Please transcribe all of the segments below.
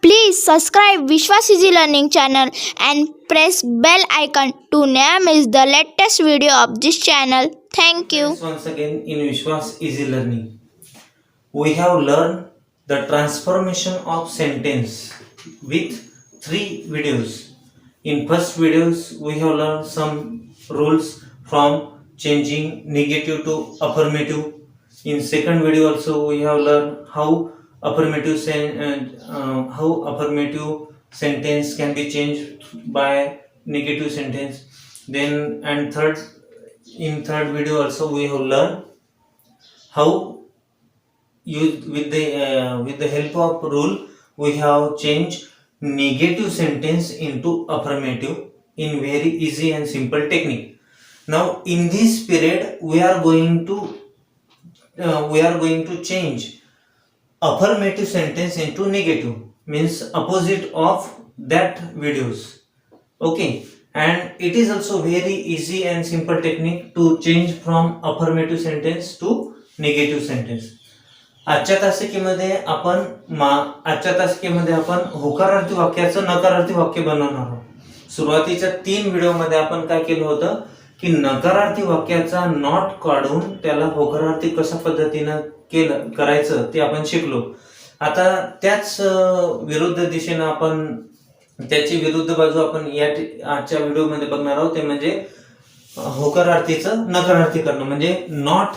Please subscribe Vishwas Easy Learning channel and press bell icon to never miss the latest video of this channel. Thank you. Once again in Vishwas Easy Learning, we have learned the transformation of sentence with 3 videos. In first videos, we have learned some rules from changing negative to affirmative. In second video also, we have learned how affirmative sentence can be changed by negative sentence. Then and third in third video also we have learned how with the help of rule we have changed negative sentence into affirmative in very easy and simple technique. Now in this period we are going to change affirmative sentence into negative, means opposite of that videos. Okay, and it is also very easy and simple technique to change from affirmative sentence to negative sentence. आजच्या तासिकेमध्ये आपण होकारार्थी वाक्याचं नकारार्थी वाक्य बनवणार आहोत. सुरुवातीच्या 3 व्हिडिओमध्ये आपण काय केलं होतं की नकारार्थी वाक्याचा नॉट काढून त्याला होकारार्थी कशा पद्धतीनं करायचं ते आपण शिकलो. आता त्याच विरुद्ध दिशेनं आपण त्याची विरुद्ध बाजू आपण आजच्या व्हिडिओमध्ये बघणार आहोत. ते म्हणजे होकारार्थीचं नकारार्थी करणं, म्हणजे नॉट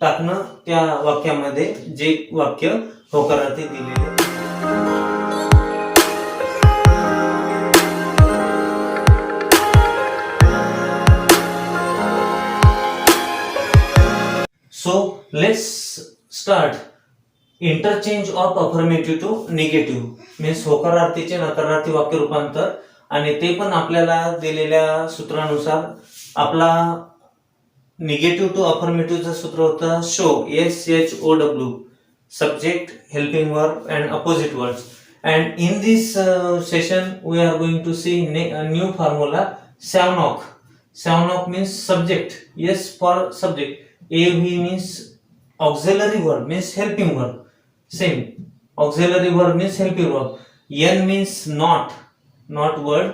टाकणं त्या वाक्यामध्ये जे वाक्य होकारार्थी दिलेले. So let's start. Interchange of affirmative to negative means होकारार्थीचे नकारार्थी वाक्य रूपांतर, आणि ते पण आपल्याला दिलेल्या सूत्रानुसार. आपला निगेटिव्ह टू अफर्मेटिव्हचं सूत्र होतं show, SHOW, subject, helping verb and opposite words. And in this session we are going to see new formula सॅवनॉक. सॅवनॉक means subject, S for subject, AV means auxiliary verb means helping verb, same auxiliary verb means helping verb, N means not word,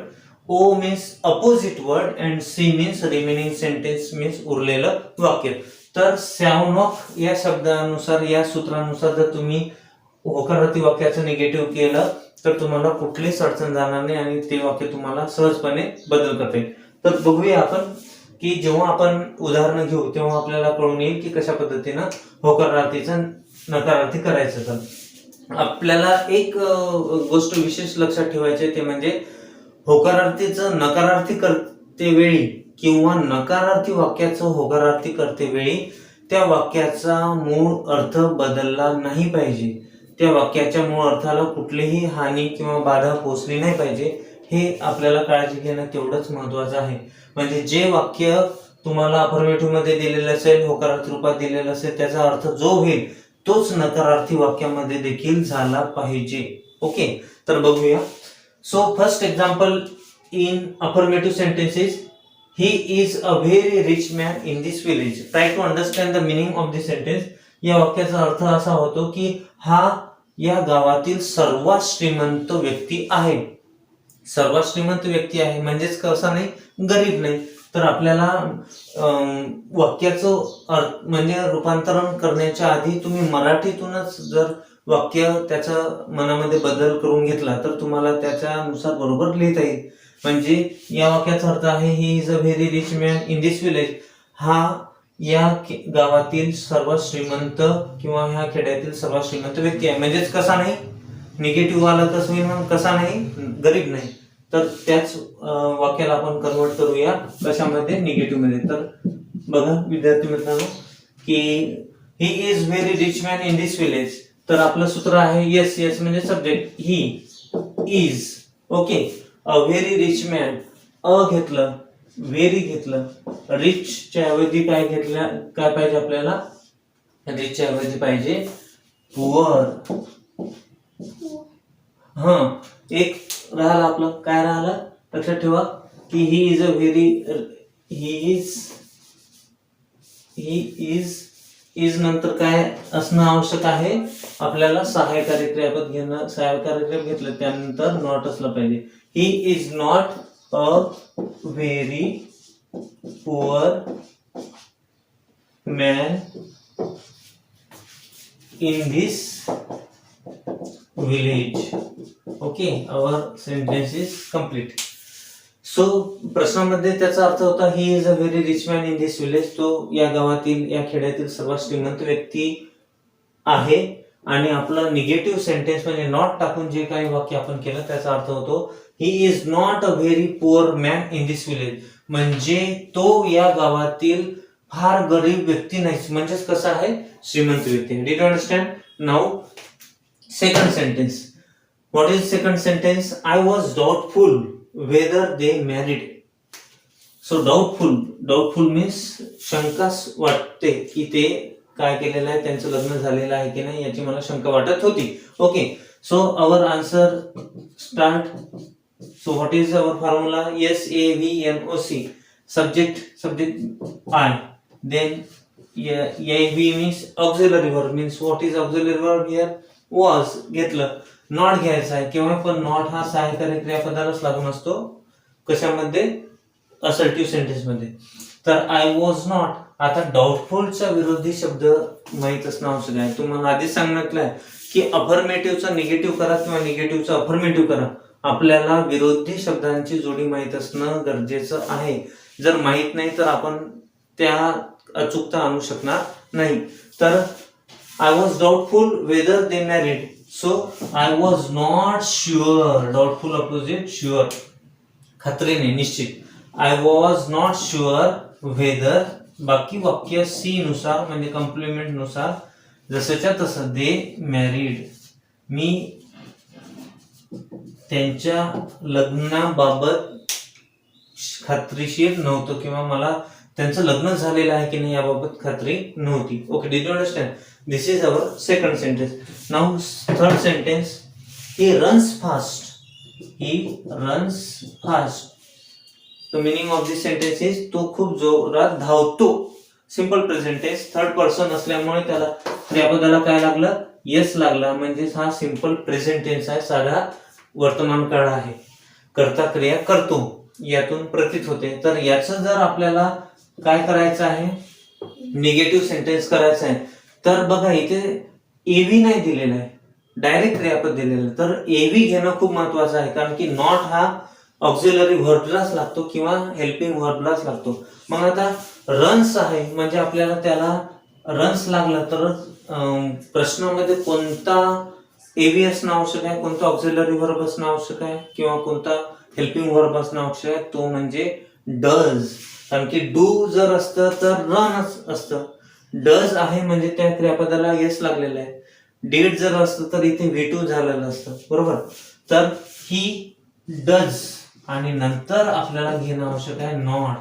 O means opposite word and C means remaining sentence means उरलेलं वाक्य. तर सॅवनॉक या शब्दानुसार, या सूत्रानुसार जर तुम्ही होकारार्थी वाक्याचं negative केलं तर तुम्हाला कुठलीच अडचण जाणार नाही आणि ते वाक्य तुम्हाला सहजपणे बदल करता येईल. तर बघूया आपण की जेव्हा आपण उदाहरण घेऊ तेव्हा आपल्याला कळून येईल की कशा पद्धतीनं होकारार्थीचं नकारार्थी करायचं. तर आपल्याला एक गोष्ट विशेष लक्षात ठेवायची, ते म्हणजे होकारार्थीचं नकारार्थी करते वेळी किंवा नकारार्थी वाक्याचं होकारार्थी करते वेळी त्या वाक्याचा मूळ अर्थ बदलला नाही पाहिजे. त्या वाक्याच्या मूळ अर्थाला कुठलीही हानी किंवा बाधा पोहोचली नाही पाहिजे. हे आपल्याला काळजी घेणं तेवढंच महत्वाचं आहे. म्हणजे जे वाक्य तुम्हाला अफर्मेटिव्ह मध्ये दिलेलं असेल, होकारार्थी रूपात दिलेलं असेल, त्याचा अर्थ जो होईल तोच नकारार्थी वाक्यामध्ये देखील झाला पाहिजे. ओके, तर बघूया. So first example in affirmative sentences, he is a very rich man in this village. Try to understand the meaning of this sentence. या वाक्याचा अर्थ असा होतो की हा या गावातील सर्वात श्रीमंत व्यक्ती आहे. सर्वात श्रीमंत व्यक्ती आहे म्हणजेच कसा नाही, गरीब नाही. तर आपल्याला वाक्याचं म्हणजे रूपांतरण करण्याच्या आधी तुम्ही मराठीतूनच जर वाक्य त्याचा मनामध्ये बदल करून घेतला तर तुम्हाला त्याच्यानुसार बरोबर लिहिता येईल. म्हणजे या वाक्याचा अर्थ आहे, ही is a very rich man in this village. हा या गावातील सर्वात श्रीमंत किंवा ह्या खेड्यातील सर्वात श्रीमंत व्यक्ती आहे. म्हणजेच कसा नाही, निगेटिव्ह आला कसं होईल मग, कसा नाही, गरीब नाही. तर त्याच वाक्याला आपण कन्वर्ट करूया कशामध्ये, निगेटिव्ह मध्ये. तर बघा विद्यार्थी मित्रांनो की he is very rich man in this village. तर आपलं सूत्र आहे यस म्हणजे subject, he is. Okay, a very rich man, a घेतलं, व्हेरी घेतलं, रिच च्या ऐवजी काय घेतलं, काय पाहिजे आपल्याला, रिच च्या ऐवजी पाहिजे पुअर. एक राहिलं आपलं, काय राहिलं लक्षात ठेवा की ही इज इज नंतर काय असणं आवश्यक आहे, आपल्याला सहाय्यकारी क्रियापद घेणं, सहाय्यकारी क्रियापद घेतलं त्यानंतर नॉट असलं पाहिजे. He is not a very poor man in this village. Okay, our sentence is complete. So प्रश्नामध्ये त्याचा अर्थ होता he is a very rich man in this village. तो या गावातील, या खेड्यातील सर्वात श्रीमंत व्यक्ती आहे. आणि आपलं निगेटिव्ह सेंटेन्स म्हणजे नॉट टाकून जे काही वाक्य आपण केलं त्याचा अर्थ होतो ही is not a very poor man in this village. म्हणजे तो या गावातील फार गरीब व्यक्ती नाही, म्हणजेच कसं आहे, श्रीमंत व्यक्ती. Did you understand? Now second sentence. What is second sentence? I was doubtful whether they married. So doubtful means शंका वाटते की ते काय केलेलं आहे, त्यांचं लग्न झालेलं आहे की नाही याची मला शंका वाटत होती. Okay, so our answer start. So what is our formula? SAVNOC. subject I, then AV means auxiliary verb, means what is auxiliary verb here? Was घेतलं. नॉट घ्यायचा आहे केव्हा पण नॉट हा सहाय्यकारी क्रियापदालाच लागून असतो. कशामध्ये? असर्टिव्ह सेंटेन्स मध्ये. तर आय वॉज नॉट. आता डाउटफुलचा विरोधी शब्द माहित असणं आवश्यक आहे. तुम्हाला आधीच सांगितलंय की अफर्मेटिव्हचा निगेटिव्ह करा किंवा निगेटिव्हचा अफर्मेटिव्ह करा, आपल्याला विरोधी शब्दांची जोडी माहित असणं गरजेचं आहे. जर माहित नाही तर आपण त्या अचूकता आणू शकणार नाही. तर I was doubtful whether they married. So I was not sure. Doubtful opposite sure, खात्रीने, निश्चित. I was not sure whether, बाकी वाक्य सी नुसार म्हणजे कॉम्प्लिमेंट नुसार जसंच्या तसं. दे मॅरिड, मी त्यांच्या लग्नाबाबत खात्रीशीर नव्हतं किंवा मला त्यांचं लग्न झालेलं आहे की नाही याबाबत खात्री नव्हती. Okay, did you understand? This is our second sentence. Now third sentence. He runs fast. He runs fast. The meaning of this sentence is तो खूप जोरात धावतो. Simple present tense, third person असल्यामुळे त्याला क्रियापदाला काय लागलं? येस लागला. म्हणजे हा सिंपल प्रेझेंट टेन्स आहे, साधा वर्तमान काळ आहे. कर्ता क्रिया करतो यातून प्रतीत होते. तर याचं जर आपल्याला काय करायचं आहे, निगेटिव्ह सेंटेन्स करायचं आहे, तर बघा इथे एव्ही नाही दिलेला आहे, डायरेक्ट क्रियापद दिलेलं आहे. तर एव्ही घेणं खूप महत्वाचं आहे, कारण की नॉट हा ऑक्झिलरी व्हर्बलाच लागतो किंवा हेल्पिंग व्हर्बलाच लागतो. मग आता रन्स आहे म्हणजे आपल्याला त्याला रन्स लागला तर प्रश्नामध्ये कोणता एव्ही असणं आवश्यक आहे, कोणता ऑक्झिलरी व्हर्ब असणं आवश्यक आहे किंवा कोणता हेल्पिंग व्हर्ब असणं आवश्यक आहे, तो म्हणजे डज. कारण की डू जर असतं तर रनच असतं. डज आहे म्हणजे त्या क्रियापदाला येस लागलेला आहे. डीड जर असतं तर इथे V2 झालेलं असतं, बरोबर. तर ही डज आणि नंतर आपल्याला घेणं आवश्यक आहे नॉट.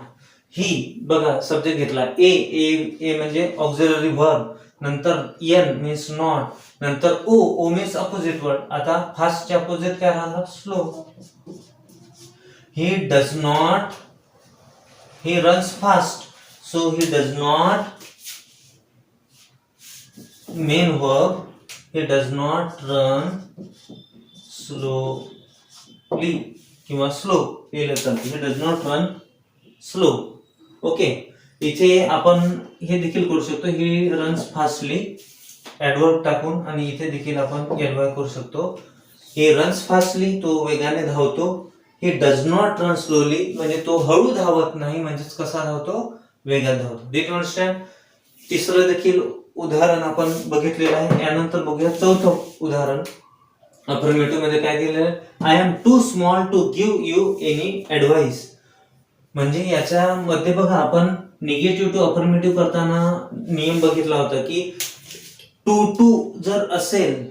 ही बघा सब्जेक्ट घेतला ए म्हणजे ऑक्झिलरी व्हर्ब, नंतर एन मीन्स नॉट, नंतर ओ मीन्स अपोजिट वर्ड. आता फास्टचे अपोजिट काय राहणार? Slow. He does not, he runs fast, so he does not main verb, he does not run slowly किंवा स्लो हे लिहितात. he does not run slow. Okay, इथे आपण हे देखील करू शकतो, he runs fastly ऍडवर्ब टाकून, आणि इथे देखील आपण ऍडवर्ब करू शकतो. he runs fastly तो वेगाने धावतो. he does not run slowly म्हणजे तो हळू धावत नाही, म्हणजेच कसा धावतो? वेगात धावतो. Did you understand? तिसरं देखील उदाहरण आपण बघितलेलं आहे. यानंतर बघूया चौथं उदाहरण. अफर्मेटिव्ह मध्ये काय दिलेलं आहे? I am too small to give you any advice. म्हणजे याच्यामध्ये बघा आपण निगेटिव्ह टू अफर्मेटिव्ह करताना नियम बघितला होता की टू जर असेल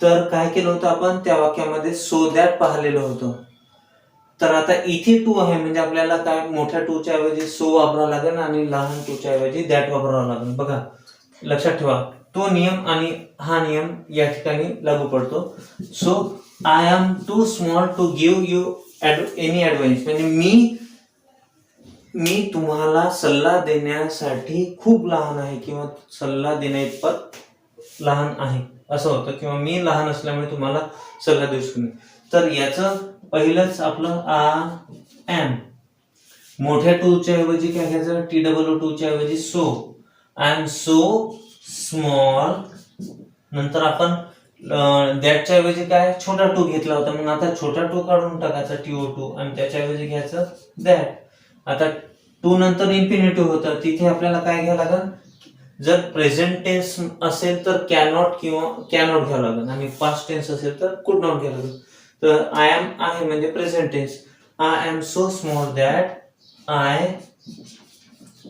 तर काय केलं होतं आपण त्या वाक्यामध्ये? सो दॅट पाहिलेलं होतं. तर आता इथे टू आहे म्हणजे आपल्याला काय मोठ्या टू च्या ऐवजी सो वापरावा लागेल आणि लहान टू च्या ऐवजी दॅट वापरावा लागेल. बघा लक्षात ठेवा, तो नियम आणि हा नियम या ठिकाणी लागू पडतो. So I am too small to give you any advice म्हणजे मी मी तुम्हाला सल्ला देण्यासाठी खूप लहान आहे किंवा सल्ला देण्याइतपत लहान आहे असं होतं, किंवा मी लहान असल्यामुळे तुम्हाला सल्ला देऊ शकत नाही. तर याचं पहिलंच आपलं आय एम, मोठ्या टूच्या ऐवजी काय घ्यायचं, TOO च्या ऐवजी so. I am so small. नंतर आपण दॅटच्या ऐवजी काय छोटा टू घेतला होता, मग आता छोटा टू काढून टाकायचा TO2 आणि त्याच्या ऐवजी घ्यायचं दॅट. आता टू नंतर इन्फिनिटिव्ह होतं, तिथे आपल्याला काय घ्यावं लागेल, जर प्रेझेंट टेन्स असेल तर कॅनॉट किंवा कॅनॉट घ्यावं लागेल, आणि पास्ट टेन्स असेल तर कुड नॉट घ्यावं लागेल. तर आय एम आहे म्हणजे present tense. I am so small that I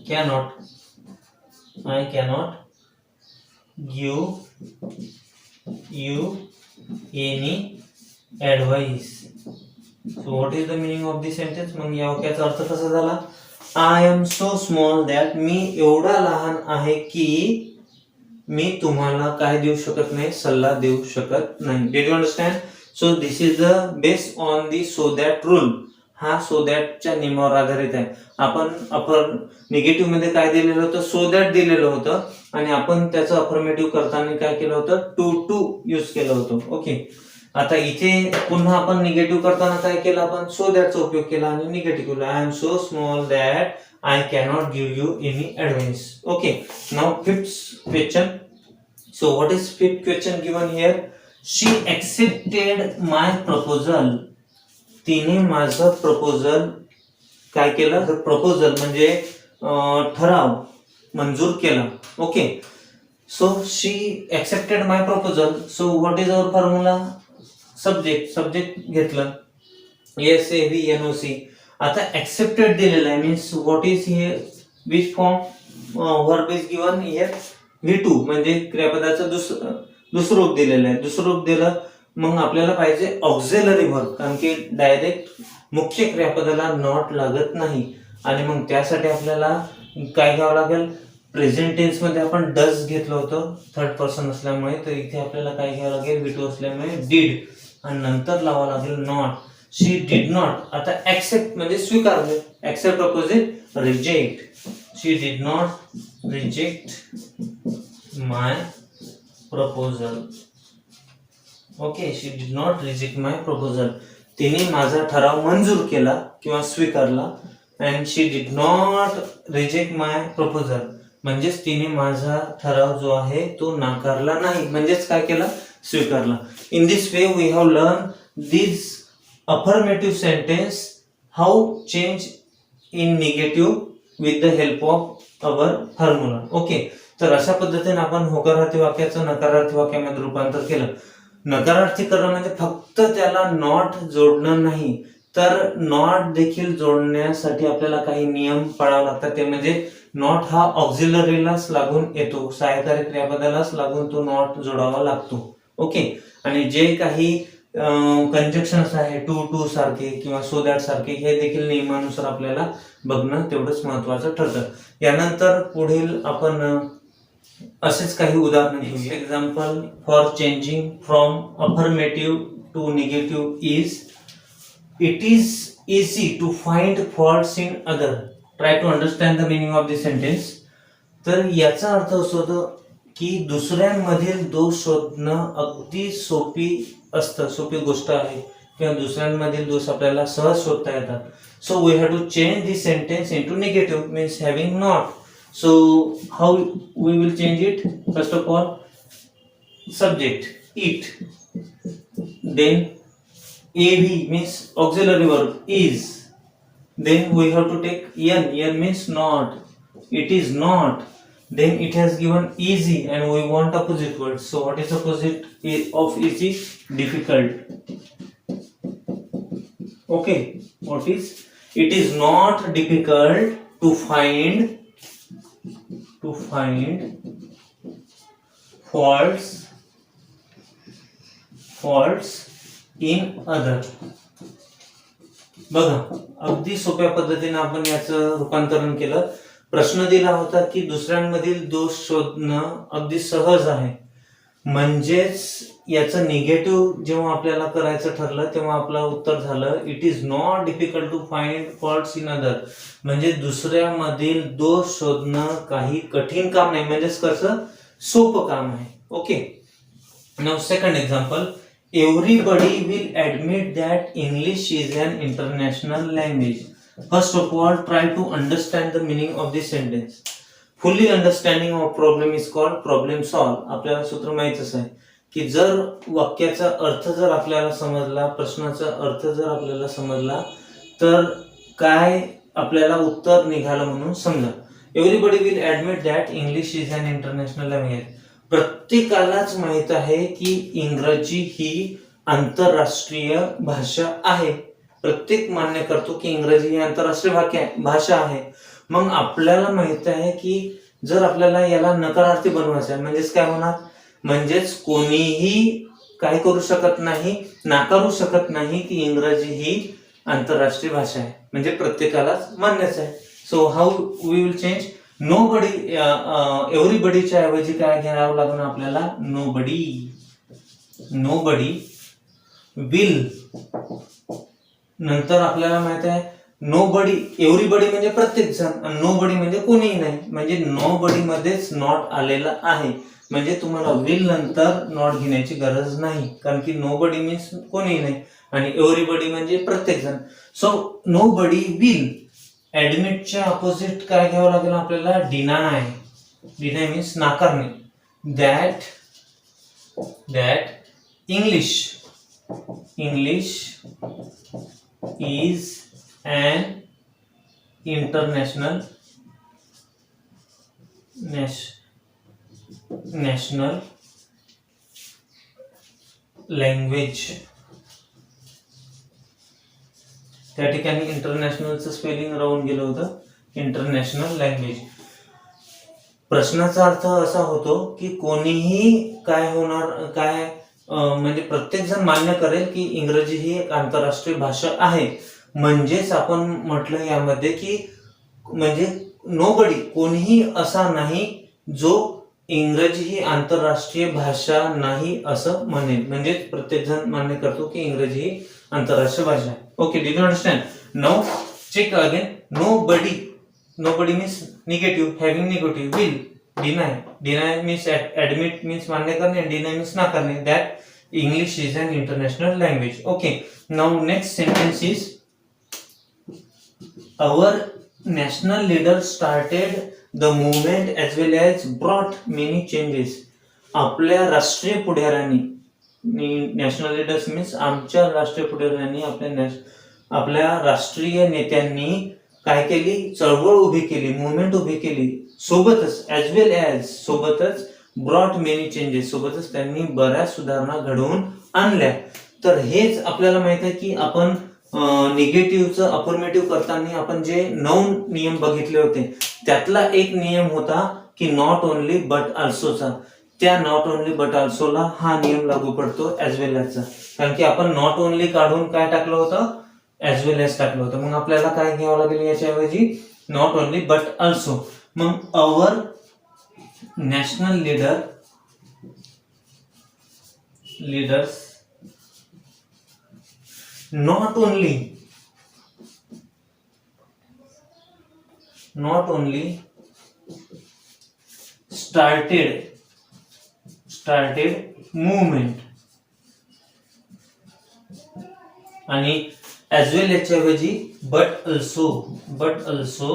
cannot give you any advice. So what is the meaning of this sentence. मग या वाक्याचा अर्थ कसा झाला, I am so small that, मी एवढा लहान आहे की मी तुम्हाला काय देऊ शकत नाही, सल्ला देऊ शकत नाही. Did you understand. So this is the based on the so that rule. हा सो दॅटच्या नियमावर आधारित आहे. आपण अपर निगेटिव्ह मध्ये काय दिलेलं होतं, सो दॅट दिलेलं होतं, आणि आपण त्याचं अफर्मेटिव्ह करताना काय केलं होतं, टू यूज केलं होतं. ओके. आता इथे पुन्हा आपण निगेटिव्ह करताना काय केलं, आपण सो दॅटचा उपयोग केला आणि निगेटिव्ह केला. I am so small that I cannot give you any advice. Okay. Now fifth question. So what is fifth question given here. She accepted my proposal. तिने माझं प्रपोजल काय केलं, तर प्रपोजल म्हणजे ठराव मंजूर केला. Okay. So she accepted my proposal. So what is our formula, subject घेतलं SAVNOC. आता एक्सेप्टेड दिलेलं आहे, means what is here, which form, verb is given here V2, म्हणजे क्रियापदाचं दुसरं रूप दिलेलं आहे. दुसरं रूप दिलं मग आपल्याला पाहिजे ऑक्झिलरी वर्ब, कारण की डायरेक्ट मुख्य क्रियापदाला नॉट लागत नाही, आणि मग त्यासाठी आपल्याला काय घ्यावं लागेल, प्रेझेंट टेन्स मध्ये आपण डज घेतलं होतं थर्ड पर्सन असल्यामुळे, तर इथे आपल्याला काय घ्यावं लागेल, V2 असल्यामुळे डीड, आणि नंतर लावावं लागेल नॉट. She did not. आता ऍक्सेप्ट म्हणजे स्वीकारले, accept opposite reject. She did not reject my proposal. Okay. She did not reject my proposal. तिने माझा ठराव मंजूर केला किंवा स्वीकारला. And she did not reject my proposal, म्हणजेच तिने माझा ठराव जो आहे तो नाकारला नाही, म्हणजेच काय केला, स्वीकारला. In this way we have learn this affirmative sentence how change in negative with the help of our formula. Okay. तर अशा पद्धतीने आपण होकारार्थी वाक्याचं नकारार्थी वाक्यामध्ये रूपांतर केलं. नकारार्थी करणं म्हणजे फक्त त्याला नॉट जोडणं नाही, तर नॉट देखील जोडण्यासाठी आपल्याला काही नियम पाळावे लागतात. ते म्हणजे नॉट हा ऑक्झिलरीलाच लागून येतो, सहाय्यकारी क्रियापदालाच लागून तो नॉट जोडावा लागतो. ओके. आणि जे काही कंजक्शन्स आहे टू सारखे किंवा सो दॅट सारखे, हे देखील नियमानुसार आपल्याला बघणं तेवढंच महत्वाचं ठरतं. यानंतर पुढील आपण असेच काही उदाहरण घेऊया. Example for changing from affirmative to negative is, it is easy to find faults in other. Try to understand the meaning of this sentence. तर याचा अर्थ असं होतं की दुसऱ्यांमधील दोष शोधणं अगदी सोपी गोष्ट आहे, किंवा दुसऱ्यांमधील दोष आपल्याला सहज शोधता येतात. So we have to change this sentence into negative, means having not. So how we will change it? First of all, subject it, then AV means auxiliary verb is, then we have to take N means not, it is not, then it has given easy and we want opposite word. So what is opposite of easy? Difficult. Okay, what is, it is not difficult to find faults in other. बघा, अगदी सोप्या पद्धतीने आपण याचं रूपांतरण केलं. प्रश्न दिला होता की दुसऱ्यांमधील दोष शोधणं अगदी सहज आहे, म्हणजेच याचं निगेटिव्ह जेव्हा आपल्याला करायचं ठरलं तेव्हा आपलं उत्तर झालं it is not difficult to find faults in other. म्हणजे दुसऱ्यामधील दोष शोधणं काही कठीण काम नाही, म्हणजेच कसं सोपं काम आहे. Okay, now second example. Everybody will admit that English is an international language. First of all try to understand the meaning of this sentence. Fully understanding of problem is called problem solve. आपल्याला सूत्र माहितच आहे की जर वाक्याचा अर्थ जर आपल्याला समजला, प्रश्नाचा अर्थ जर आपल्याला समजला, तर काय आपल्याला उत्तर निघालं म्हणून समजा. Everybody will admit that English is an international language. प्रत्येकालाच माहित आहे की इंग्रजी ही आंतरराष्ट्रीय भाषा आहे. प्रत्येक मान्य करतो की इंग्रजी ही आंतरराष्ट्रीय भाषा आहे. मग आपल्याला माहित आहे की जर आपल्याला याला नकारार्थी बनवायचं आहे म्हणजेच काय होणार, म्हणजेच कोणीही काय करू शकत नाही, नाकारू शकत नाही की इंग्रजी ही आंतरराष्ट्रीय भाषा आहे, म्हणजे प्रत्येकालाच मान्यच आहे. So how we will change nobody. एव्हरीबडीच्या ऐवजी काय घ्यावं लागणार आपल्याला, नोबडी. Nobody will. नंतर आपल्याला माहित आहे नोबडी, एव्हरीबडी म्हणजे प्रत्येक जण, आणि नोबडी म्हणजे कोणीही नाही, म्हणजे नोबडी मध्येच नॉट आलेला आहे. म्हणजे तुम्हाला विल नंतर नॉट घेण्याची गरज नाही, कारण की नोबडी मीन्स कोणीही नाही आणि एव्हरीबडी म्हणजे प्रत्येक जण. So nobody will. ऍडमिटच्या अपोजिट काय घ्यावं लागेल आपल्याला, डिनाय. डिनाय मीन्स नाकारणे. That English is an international national language. त्या ठिकाणी इंटरनॅशनलचं स्पेलिंग राहून गेलं होतं, इंटरनॅशनल लँग्वेज. प्रश्नाचा अर्थ असा होतो की कोणीही काय होणार, काय म्हणजे प्रत्येक जण मान्य करेल की इंग्रजी ही एक आंतरराष्ट्रीय भाषा आहे. म्हणजेच आपण म्हटलं यामध्ये की म्हणजे नोबडी, कोणीही असा नाही जो इंग्रजी ही आंतरराष्ट्रीय भाषा नाही असं म्हणेल. म्हणजे प्रत्येक जण मान्य करतो की इंग्रजी ही आंतरराष्ट्रीय भाषा आहे. Okay, did you understand? Now check again. Nobody means negative, having negative. Will, deny means admit means मान्य करणे, डिनाय मीन्स नाकारणे. That English is an international language. Okay, now next sentence is our national leader started the movement as well as brought many changes. आपल्या राष्ट्रीय पुढाऱ्यांनी, national leaders means आमच्या राष्ट्रीय पुढाऱ्यांनी, आपल्या राष्ट्रीय नेत्यांनी काय केली, चळवळ उभी केली, मुवमेंट उभी केली. सोबतच ऍज वेल ऍज, सोबतच ब्रॉट मेनी चेंजेस, सोबतच त्यांनी बऱ्याच सुधारणा घडवून आणल्या. तर हेच आपल्याला माहित आहे की आपण निगेटिव्हचं अफर्मेटिव्ह करताना आपण जे 9 नियम बघितले होते त्यातला एक नियम होता की नॉट ओनली बट ऑल्सोचा. त्या नॉट ओनली बट ऑल्सोला हा नियम लागू पडतो ऍज वेल ऍजचा, कारण की आपण नॉट ओनली काढून काय टाकलं होतं, ऍज वेल ऍज टाकलं होतं. मग आपल्याला काय घ्यावं लागेल याच्याऐवजी, नॉट ओनली बट ऑल्सो. मग our national leaders not only started movement आणि as well याच्याऐवजी but also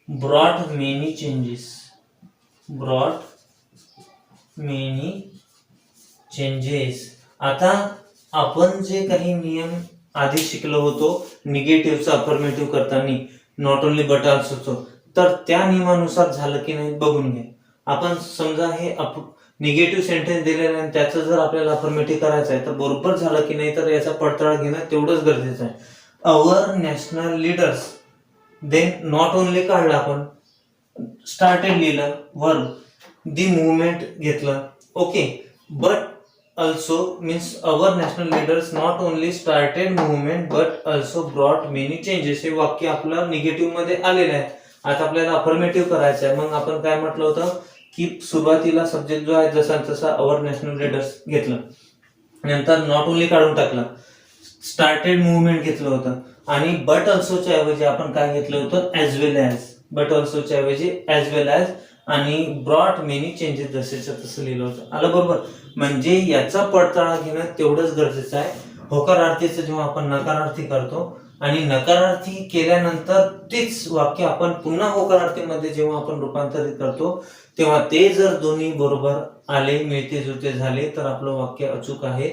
brought many changes. आता आपण जे काही नियम आधी शिकलो होतो निगेटिव्हचा अफर्मेटिव्ह करताना, नॉट ओनली बट ऑल्सोचं, तर त्या नियमानुसार झालं की नाही बघून घ्या. आपण समजा हे निगेटिव्ह सेंटेन्स दिलेलं आहे त्याचं जर आपल्याला अफर्मेटिव्ह करायचं आहे तर बरोबर झालं की नाही, तर याचा पडताळा घेणं तेवढंच गरजेचं आहे. Our national leaders, then not only काढलं आपण, स्टार्टेड लिहिलं, वर्ब, दी मुवमेंट घेतलं. Okay, but also means our national leaders not only started movement but also brought many changes. हे वाक्य आपलं निगेटिव्ह मध्ये आलेलं आहे. आता आपल्याला अफर्मेटिव्ह करायचं आहे. मग आपण काय म्हटलं होतं की सुरुवातीला सब्जेक्ट जो आहे जसा तसा अवर नॅशनल लीडर्स घेतलं, नंतर नॉट ओनली काढून टाकला, स्टार्टेड मुवमेंट घेतलं होतं, आणि बट ऑल्सोच्या ऐवजी आपण काय घेतलं होतं, ॲज वेल ॲज. बट ऑल्सोच्या ऐवजी ॲज वेल ॲज आणि ब्रॉट मेनी चेंजेस जसेच्या तसं लिहिलं होतं. आलं बरोबर. म्हणजे याचा पडताळा घेणं तेवढंच गरजेचं आहे. होकारार्थीचं जेव्हा आपण नकारार्थी करतो आणि नकारार्थी केल्यानंतर तेच वाक्य आपण पुन्हा होकारार्थीमध्ये जेव्हा आपण रूपांतरित करतो, तेव्हा ते जर दोन्ही बरोबर आले, मिळते जुळते झाले, तर आपलं वाक्य अचूक आहे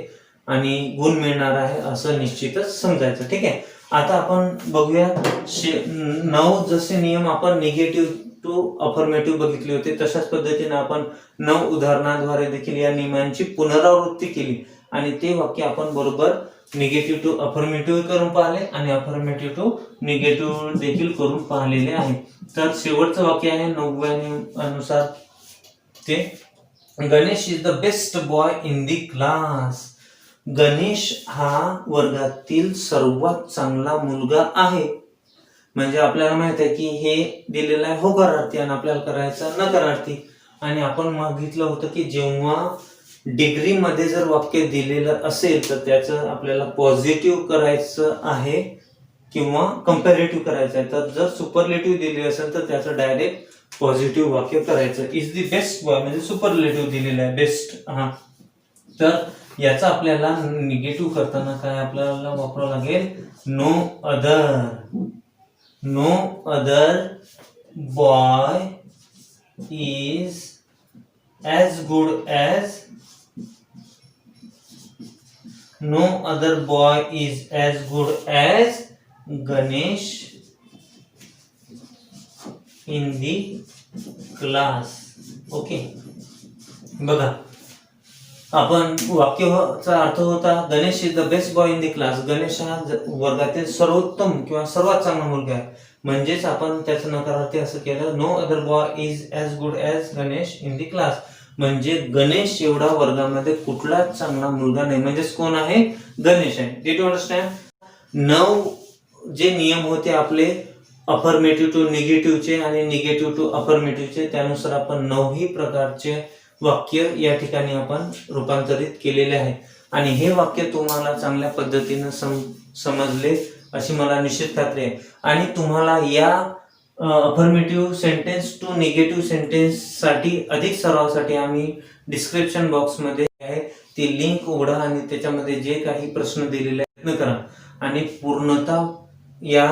आणि गुण मिळणार आहे असं निश्चितच समजायचं. ठीक आहे. आता आपण बघूया 9 जसे नियम आपण निगेटिव्ह टू अफर्मेटिव्ह बघितले होते, तशाच पद्धतीने आपण 9 उदाहरणाद्वारे देखील या नियमांची पुनरावृत्ती केली आणि ते वाक्य आपण बरोबर निगेटिव्ह टू अफर्मेटिव्ह करून पाहिले आणि अफर्मेटिव्ह टू निगेटिव्ह देखील करून पाहिलेले आहे. तर शेवटचं वाक्य आहे 9व्या नियमानुसार ते, Ganesh is the best boy in the class. Ganesh हा वर्गातील सर्वात चांगला मुलगा आहे. म्हणजे आपल्याला माहित आहे की हे दिलेलं आहे होकारार्थी आणि आपल्याला करायचं नकारार्थी. आणि आपण मागितलं होतं की जेव्हा डिग्री मध्ये जर वाक्य दिलेलं असेल तर त्याचं आपल्याला पॉझिटिव्ह करायचं आहे किंवा कंपॅरेटिव्ह करायचं आहे. तर जर सुपरलेटिव्ह दिली असेल तर त्याचं डायरेक्ट पॉझिटिव्ह वाक्य करायचं. इज द बेस्ट बॉय म्हणजे सुपरलेटिव्ह दिलेलं आहे, बेस्ट. हा, तर याचा आपल्याला निगेटिव्ह करताना काय आपल्याला वापरावं लागेल, no other. No other boy is as good as, no other boy is as good as Ganesh in the class. Okay. बघा, आपण वाक्याचा अर्थ होता Ganesh is the best boy in the class. Ganesh हा वर्गातील सर्वोत्तम किंवा सर्वात चांगला मुलगा आहे. म्हणजेच आपण त्याचं नकारार्थी असं केलं, no other boy is as good as Ganesh in the class. म्हणजे गणेश एवढा वर्गामध्ये कुठलाच चांगला मुलगा नाही. म्हणजेच कोण आहे, गणेश आहे. Did you understand? 9 जे नियम होते आपले अफर्मेटिव्ह टू निगेटिव्हचे आणि निगेटिव्ह टू अफर्मेटिव्हचे, त्यानुसार आपण 9ही प्रकारचे वाक्य या ठिकाणी आपण रूपांतरित केलेले आहे. आणि हे वाक्य तुम्हाला चांगल्या पद्धतीने समजले अशी मला निश्चित खात्री आहे. आणि तुम्हाला या affirmative sentence to negative sentence साठी अधिक सरावासाठी आम्ही डिस्क्रिप्शन बॉक्समध्ये आहे ती लिंक उघडा आणि त्याच्यामध्ये जे काही प्रश्न दिलेले प्रयत्न करा आणि पूर्णतः या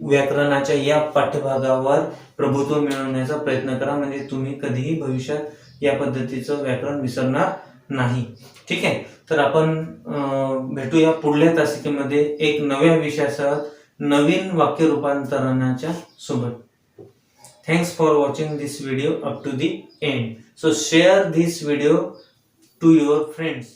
व्याकरणाच्या या पाठ्यभागावर प्रभुत्व मिळवण्याचा प्रयत्न करा. म्हणजे तुम्ही कधीही भविष्यात या पद्धतीचं व्याकरण विसरणार नाही. ठीक आहे. तर आपण भेटूया पुढल्या तासिकेमध्ये एक नव्या विषयासह नवीन वाक्य रूपांतरणाच्या सोबत. Thanks for watching this video up to the end. So share this video to your friends.